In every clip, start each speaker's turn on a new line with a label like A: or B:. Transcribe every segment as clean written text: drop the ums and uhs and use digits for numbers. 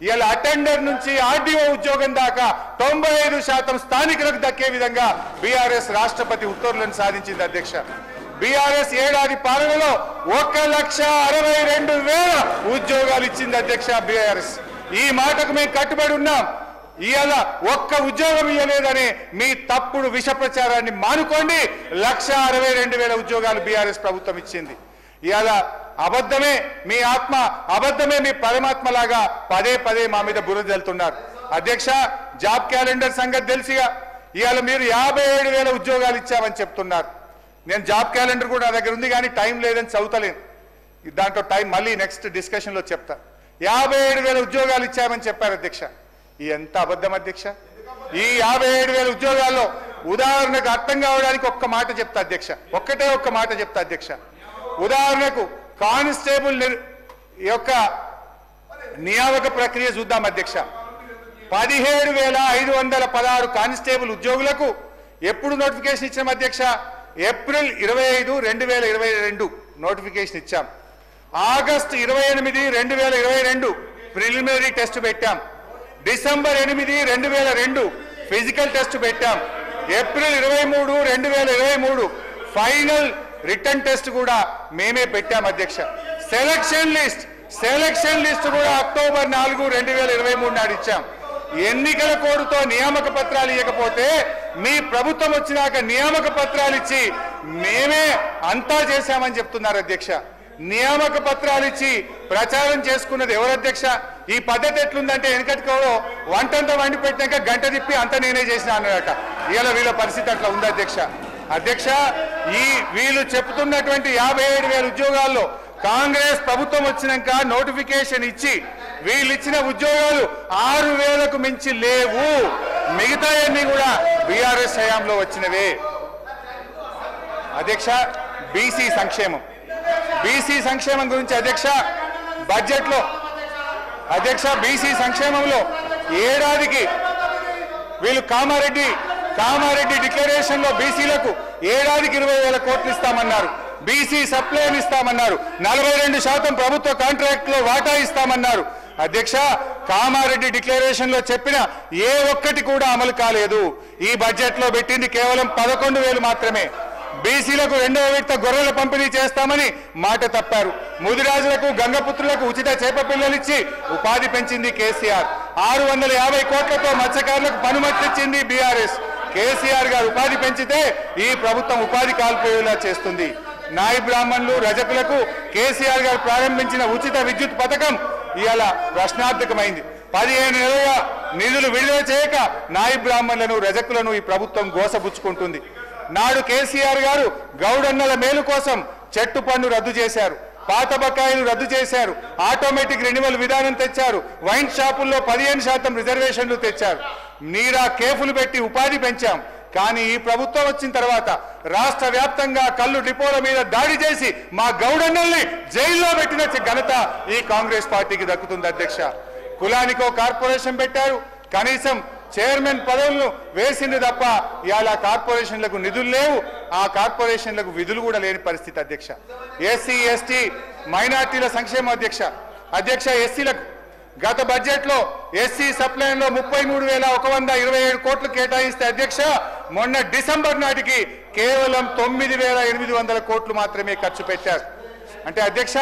A: ఇలా అటెండర్ నుంచి ఆర్డీఓ ఉద్యోగం దాకా 95% స్థానికులకు దక్కే విధంగా బీఆర్ఎస్ రాష్ట్రపతి ఉత్తర్వులను సాధించింది అధ్యక్ష. బీఆర్ఎస్ ఏడాది పాలనలో 1,62,000 ఉద్యోగాలు ఇచ్చింది అధ్యక్ష బీఆర్ఎస్. ఈ మాటకు మేము కట్టుబడి ఉన్నాం. ఇవాళ ఒక్క ఉద్యోగం ఇవ్వలేదనే మీ తప్పుడు విష ప్రచారాన్ని మానుకోండి. 1,62,000 ఉద్యోగాలు బీఆర్ఎస్ ప్రభుత్వం ఇచ్చింది. ఇవాళ అబద్ధమే మీ ఆత్మ, అబద్ధమే మీ పరమాత్మలాగా పదే పదే మా మీద బురద జల్లుతున్నారు అధ్యక్ష. జాబ్ క్యాలెండర్ సంగతి తెలిసిగా ఇవాళ మీరు 57,000 ఉద్యోగాలు ఇచ్చామని చెప్తున్నారు. నేను జాబ్ క్యాలెండర్ కూడా నా దగ్గర ఉంది, కానీ టైం లేదని చదువుతలేను. దాంట్లో టైం మళ్ళీ నెక్స్ట్ డిస్కషన్లో చెప్తా. 57,000 ఉద్యోగాలు ఇచ్చామని చెప్పారు అధ్యక్ష. ఎంత అబద్ధం అధ్యక్ష. ఈ 57,000 ఉద్యోగాల్లో ఉదాహరణకు అర్థం కావడానికి ఒక్క మాట చెప్తా అధ్యక్ష, ఒక్కటే ఒక్క మాట చెప్తా అధ్యక్ష. ఉదాహరణకు కానిస్టేబుల్ యొక్క నియామక ప్రక్రియ చూద్దాం అధ్యక్ష. 17,516 కానిస్టేబుల్ ఉద్యోగులకు ఎప్పుడు నోటిఫికేషన్ ఇచ్చాం అధ్యక్ష? ఏప్రిల్ 25, 2022 నోటిఫికేషన్ ఇచ్చాం. ఆగస్టు 28, 2022 ప్రిలిమినరీ టెస్ట్ పెట్టాం. డిసెంబర్ 8, 2002 ఫిజికల్ టెస్ట్ పెట్టాం. ఏప్రిల్ 23, 2023 ఫైనల్ రిటర్న్ టెస్ట్ కూడా మేమే పెట్టాం అధ్యక్ష. సెలక్షన్ లిస్ట్ కూడా అక్టోబర్ 4, 2023 నాడు ఇచ్చాం. ఎన్నికల కోడ్తో నియామక పత్రాలు ఇవ్వకపోతే మీ ప్రభుత్వం వచ్చినాక నియామక పత్రాలు ఇచ్చి మేమే అంతా చేశామని చెప్తున్నారు అధ్యక్ష. నియామక పత్రాలు ఇచ్చి ప్రచారం చేసుకున్నది ఎవరు అధ్యక్ష? ఈ పద్ధతి ఎట్లుందంటే వెనకటికోవడం వంటంతా వండి పెట్టినాక గంట తిప్పి అంతా నేనే చేసిన అన్నదట. ఇవాళ వీళ్ళ పరిస్థితి అట్లా ఉంది అధ్యక్ష. అధ్యక్ష, ఈ వీళ్ళు చెప్తున్నటువంటి 57,000 ఉద్యోగాల్లో కాంగ్రెస్ ప్రభుత్వం వచ్చినాక నోటిఫికేషన్ ఇచ్చి వీళ్ళు ఇచ్చిన ఉద్యోగాలు 6,000కు మించి లేవు. మిగతా అన్ని కూడా బీఆర్ఎస్ హయాంలో వచ్చినవే అధ్యక్ష. బీసీ సంక్షేమం గురించి అధ్యక్ష బడ్జెట్లో అధ్యక్ష బీసీ సంక్షేమంలో ఏడాదికి వీళ్ళు కామారెడ్డి డిక్లరేషన్ లో బీసీలకు ఏడాదికి 20,000 కోట్లు ఇస్తామన్నారు. బీసీ సప్లైని ఇస్తామన్నారు. 42% ప్రభుత్వ కాంట్రాక్ట్ లో వాటా ఇస్తామన్నారు అధ్యక్ష. కామారెడ్డి డిక్లరేషన్ లో చెప్పిన ఏ ఒక్కటి కూడా అమలు కాలేదు. ఈ బడ్జెట్ లో పెట్టింది కేవలం 11,000 మాత్రమే. బీసీలకు 2వ విడత గొర్రెల పంపిణీ చేస్తామని మాట తప్పారు. ముదిరాజులకు గంగపుత్రులకు ఉచిత చేప పిల్లలిచ్చి ఉపాధి పెంచింది కేసీఆర్. 650 కోట్లతో మత్స్యకారులకు పనుమట్లిచ్చింది బీఆర్ఎస్. కేసీఆర్ గారు ఉపాధి పెంచితే ఈ ప్రభుత్వం ఉపాధి కాల్పోయేలా చేస్తుంది. నాయి బ్రాహ్మణులు రజకులకు కేసీఆర్ గారు ప్రారంభించిన ఉచిత విద్యుత్ పథకం ఇవాళ ప్రశ్నార్థకమైంది. 15 నెలలుగా నిధులు విడుదల చేయక నాయి బ్రాహ్మణులను రజకులను ఈ ప్రభుత్వం గోసబుచ్చుకుంటుంది. నాడు కేసీఆర్ గారు గౌడన్నల మేలు కోసం చెట్టు పన్ను రద్దు చేశారు. పాత బకాయిలు రద్దు చేశారు. ఆటోమేటిక్ రెన్యువల్ విధానం తెచ్చారు. వైన్ షాపుల్లో 15% రిజర్వేషన్లు తెచ్చారు. నీరా కేఫ్లు పెట్టి ఉపాధి పెంచాం. కానీ ఈ ప్రభుత్వం వచ్చిన తర్వాత రాష్ట్ర వ్యాప్తంగా కళ్ళు డిపోల మీద దాడి చేసి మా గౌడన్నల్ని జైల్లో పెట్టిన ఘనత ఈ కాంగ్రెస్ పార్టీకి దక్కుతుంది అధ్యక్ష. కులానికో కార్పొరేషన్ పెట్టారు. కనీసం చైర్మన్ పదవులను వేసింది తప్ప ఇవాళ కార్పొరేషన్లకు నిధులు లేవు. ఆ కార్పొరేషన్లకు విధులు కూడా లేని పరిస్థితి అధ్యక్ష. ఎస్సీ ఎస్టీ మైనార్టీల సంక్షేమ అధ్యక్ష ఎస్సీలకు గత బడ్జెట్ లో ఎస్సీ సప్లైన్ లో 33,127 కోట్లు కేటాయిస్తే అధ్యక్ష మొన్న డిసెంబర్ నాటికి కేవలం 9,800 కోట్లు మాత్రమే ఖర్చు పెట్టారు. అంటే అధ్యక్ష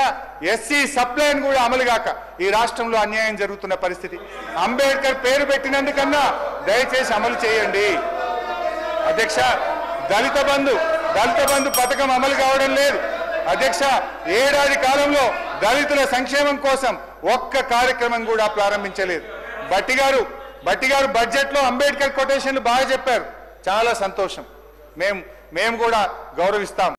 A: ఎస్సీ సప్లైన్ కూడా అమలు కాక ఈ రాష్ట్రంలో అన్యాయం జరుగుతున్న పరిస్థితి. అంబేద్కర్ పేరు పెట్టినందుకన్నా దయచేసి అమలు చేయండి అధ్యక్ష. దళిత బంధు పథకం అమలు కావడం లేదు అధ్యక్ష. ఏడాది కాలంలో దళితుల సంక్షేమం కోసం ఒక్క కార్యక్రమం కూడా ప్రారంభించలేదు. బట్టి గారు బడ్జెట్ లో అంబేద్కర్ కొటేషన్లు బాగా చెప్పారు. చాలా సంతోషం. మేము కూడా గౌరవిస్తాం.